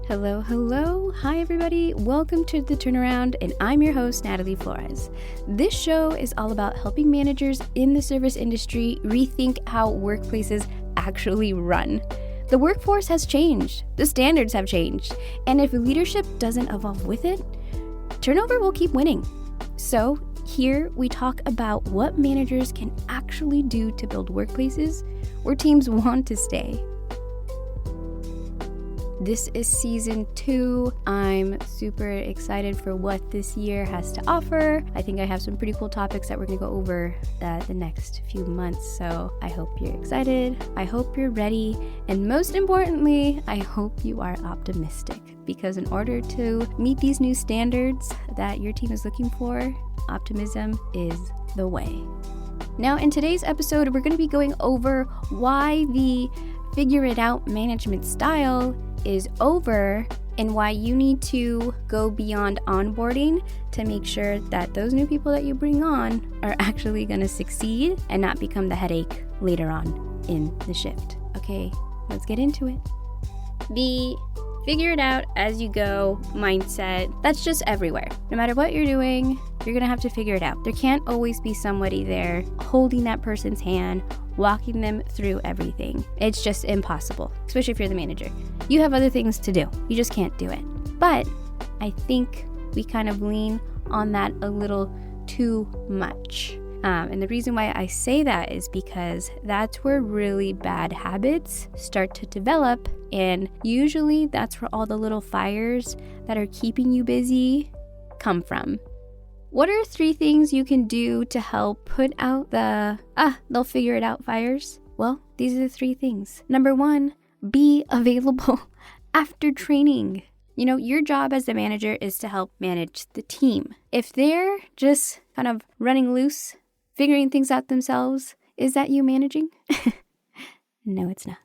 Hello, hello. Hi, everybody. Welcome to The Turnaround, and I'm your host, Natalie Flores. This show is all about helping managers in the service industry rethink how workplaces actually run. The workforce has changed, the standards have changed, and if leadership doesn't evolve with it, turnover will keep winning. So here we talk about what managers can actually do to build workplaces where teams want to stay. This is season 2. I'm super excited for what this year has to offer. I think I have some pretty cool topics that we're going to go over the next few months. So I hope you're excited. I hope you're ready. And most importantly, I hope you are optimistic, because in order to meet these new standards that your team is looking for, optimism is the way. Now, in today's episode, we're going to be going over why the figure it out management style is over and why you need to go beyond onboarding to make sure that those new people that you bring on are actually going to succeed and not become the headache later on in the shift. Okay, let's get into it. The figure it out as you go mindset, that's just everywhere. No matter what you're doing, you're going to have to figure it out. There can't always be somebody there holding that person's hand, walking them through everything. It's just impossible, especially if you're the manager. You have other things to do. You just can't do it. But I think we kind of lean on that a little too much. And the reason why I say that is because that's where really bad habits start to develop. And usually that's where all the little fires that are keeping you busy come from. What are 3 things you can do to help put out the, they'll figure it out fires? Well, these are the 3 things. Number 1, be available after training. You know, your job as the manager is to help manage the team. If they're just kind of running loose, figuring things out themselves, is that you managing? No, it's not.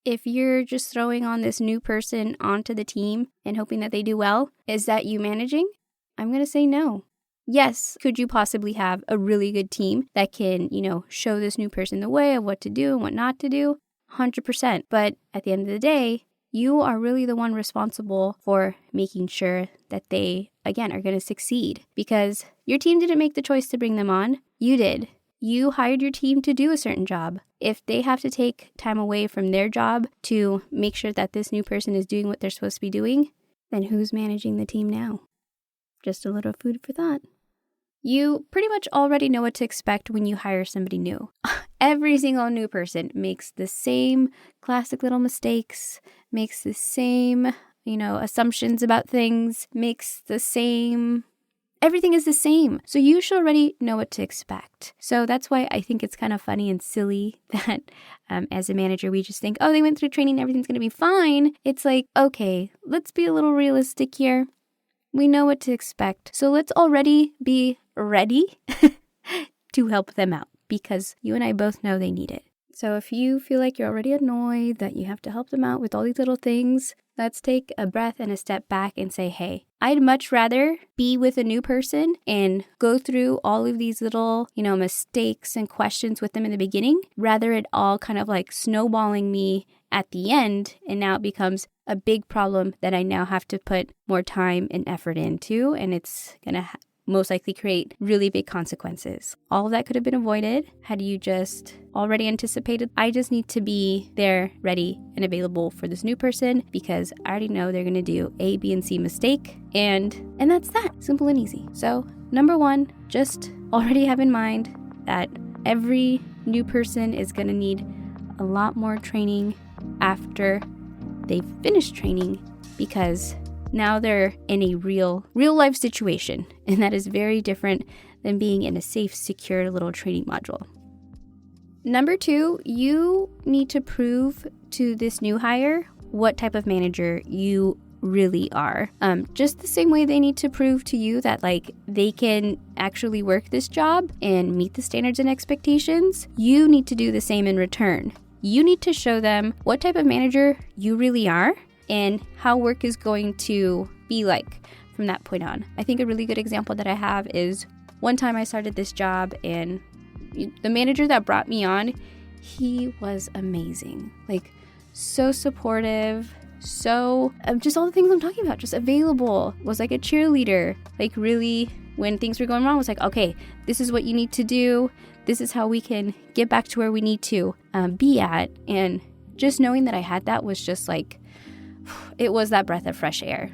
If you're just throwing on this new person onto the team and hoping that they do well, is that you managing? I'm going to say no. Yes, could you possibly have a really good team that can, show this new person the way of what to do and what not to do? 100%. But at the end of the day, you are really the one responsible for making sure that they, again, are going to succeed, because your team didn't make the choice to bring them on. You did. You hired your team to do a certain job. If they have to take time away from their job to make sure that this new person is doing what they're supposed to be doing, then who's managing the team now? Just a little food for thought. You pretty much already know what to expect when you hire somebody new. Every single new person makes the same classic little mistakes, makes the same, assumptions about things, everything is the same. So you should already know what to expect. So that's why I think it's kind of funny and silly that as a manager, we just think, they went through training, everything's going to be fine. It's like, okay, let's be a little realistic here. We know what to expect. So let's already be ready to help them out, because you and I both know they need it. So if you feel like you're already annoyed that you have to help them out with all these little things, let's take a breath and a step back and say, hey, I'd much rather be with a new person and go through all of these little, mistakes and questions with them in the beginning, rather it all kind of like snowballing me at the end, and now it becomes a big problem that I now have to put more time and effort into, and it's going to most likely create really big consequences. All of that could have been avoided had you just already anticipated, I just need to be there, ready, and available for this new person, because I already know they're going to do A, B, and C mistake, and that's that. Simple and easy. So, number 1, just already have in mind that every new person is going to need a lot more training after they've finished training, because now they're in a real life situation, and that is very different than being in a safe, secure little training module. Number 2, you need to prove to this new hire what type of manager you really are. Just the same way they need to prove to you that they can actually work this job and meet the standards and expectations, you need to do the same in return. You need to show them what type of manager you really are and how work is going to be like from that point on. I think a really good example that I have is one time I started this job, and the manager that brought me on, he was amazing. So supportive, so just all the things I'm talking about, just available, was like a cheerleader, like really when things were going wrong was like, okay, this is what you need to do. This is how we can get back to where we need to be at. And just knowing that I had that was just like, it was that breath of fresh air.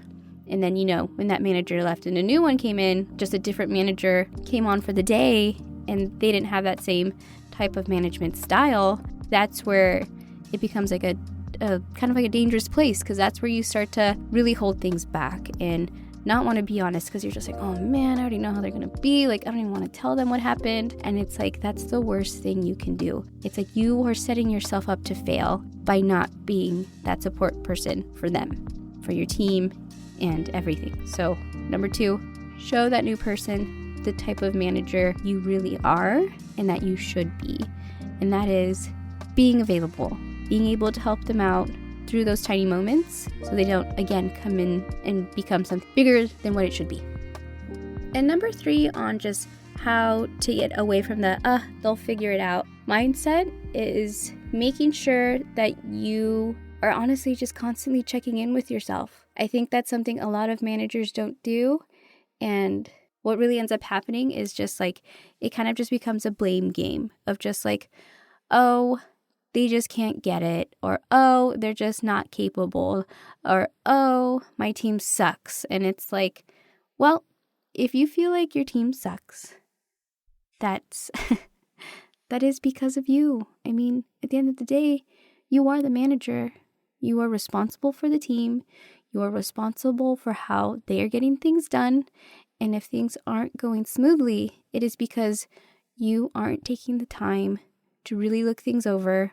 And then, when that manager left and a new one came in, just a different manager came on for the day and they didn't have that same type of management style, that's where it becomes like a kind of like a dangerous place, because that's where you start to really hold things back and not want to be honest, because you're just like, oh man, I already know how they're going to be. Like, I don't even want to tell them what happened. And it's like, that's the worst thing you can do. It's like you are setting yourself up to fail by not being that support person for them, for your team, and everything. So 2, show that new person the type of manager you really are and that you should be. And that is being available, being able to help them out through those tiny moments so they don't, again, come in and become something bigger than what it should be. And 3 on just how to get away from the, they'll figure it out mindset is making sure that you are honestly just constantly checking in with yourself. I think that's something a lot of managers don't do. And what really ends up happening is just like, it kind of just becomes a blame game of just like, oh, they just can't get it, or oh, they're just not capable, or oh, my team sucks. And it's like, well, if you feel like your team sucks, that is because of you. I mean, at the end of the day, you are the manager. You are responsible for the team. You are responsible for how they are getting things done. And if things aren't going smoothly, it is because you aren't taking the time to really look things over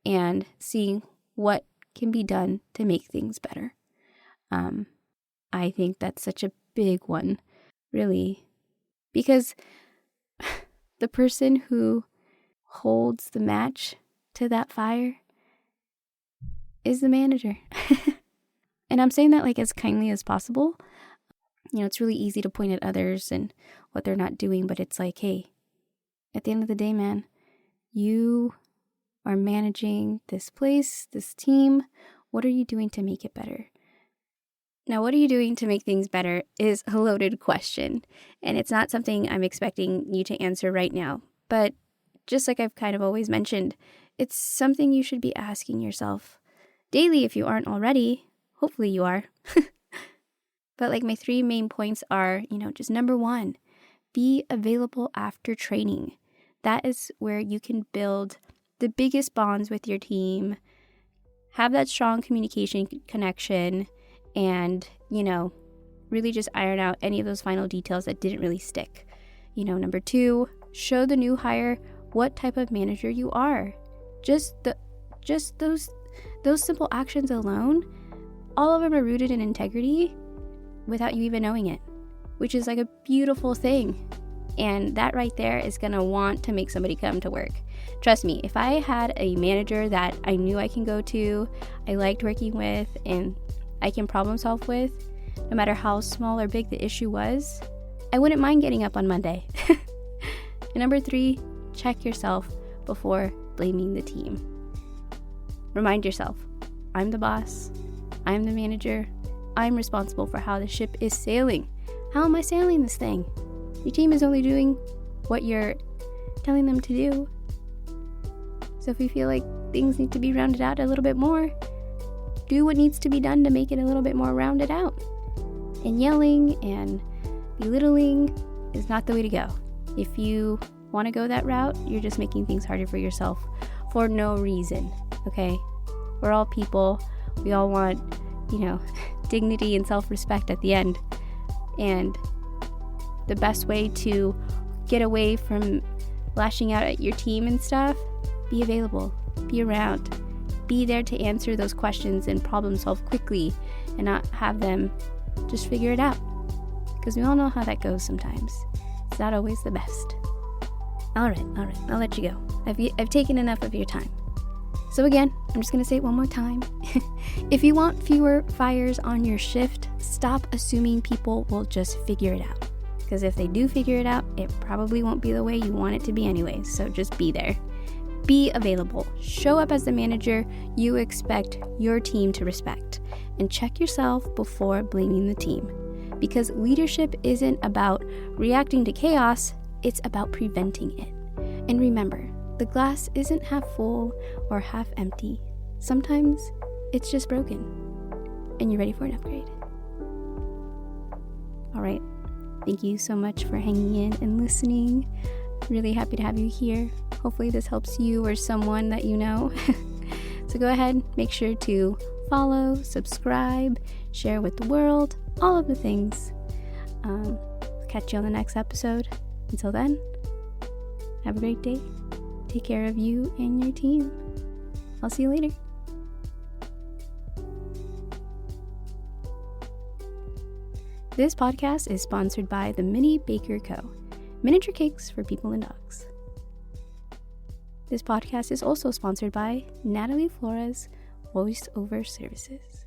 and seeing what can be done to make things better. I think that's such a big one, really, because the person who holds the match to that fire is the manager. And I'm saying that like as kindly as possible. It's really easy to point at others and what they're not doing, but it's like, hey, at the end of the day, man, you are managing this place, this team. What are you doing to make it better? Now, what are you doing to make things better is a loaded question, and it's not something I'm expecting you to answer right now. But just like I've kind of always mentioned, it's something you should be asking yourself daily if you aren't already. Hopefully you are. But like my 3 main points are, just 1, be available after training. That is where you can build the biggest bonds with your team, have that strong communication connection, and, really just iron out any of those final details that didn't really stick. 2, show the new hire what type of manager you are. Just those simple actions alone, all of them are rooted in integrity without you even knowing it, which is like a beautiful thing. And that right there is going to want to make somebody come to work. Trust me, if I had a manager that I knew I can go to, I liked working with, and I can problem solve with, no matter how small or big the issue was, I wouldn't mind getting up on Monday. And 3, check yourself before blaming the team. Remind yourself, I'm the boss, I'm the manager, I'm responsible for how the ship is sailing. How am I sailing this thing? Your team is only doing what you're telling them to do. So if you feel like things need to be rounded out a little bit more, do what needs to be done to make it a little bit more rounded out. And yelling and belittling is not the way to go. If you want to go that route, you're just making things harder for yourself for no reason, okay? We're all people. We all want, dignity and self-respect at the end. And the best way to get away from lashing out at your team and stuff, be available, be around, be there to answer those questions and problem solve quickly and not have them just figure it out. Because we all know how that goes sometimes. It's not always the best. All right, I'll let you go. I've taken enough of your time. So again, I'm just going to say it one more time. If you want fewer fires on your shift, stop assuming people will just figure it out. Because if they do figure it out, it probably won't be the way you want it to be anyway. So just be there. Be available. Show up as the manager you expect your team to respect. and check yourself before blaming the team. Because leadership isn't about reacting to chaos, it's about preventing it. And remember, the glass isn't half full or half empty. Sometimes it's just broken, and you're ready for an upgrade. All right, thank you so much for hanging in and listening. Really happy to have you here. Hopefully this helps you or someone that you know. So go ahead, make sure to follow, subscribe, share with the world, all of the things. Catch you on the next episode. Until then, have a great day. Take care of you and your team. I'll see you later. This podcast is sponsored by the Mini Baker Co. Miniature cakes for people and dogs. This podcast is also sponsored by Natalie Flores Voice Over Services.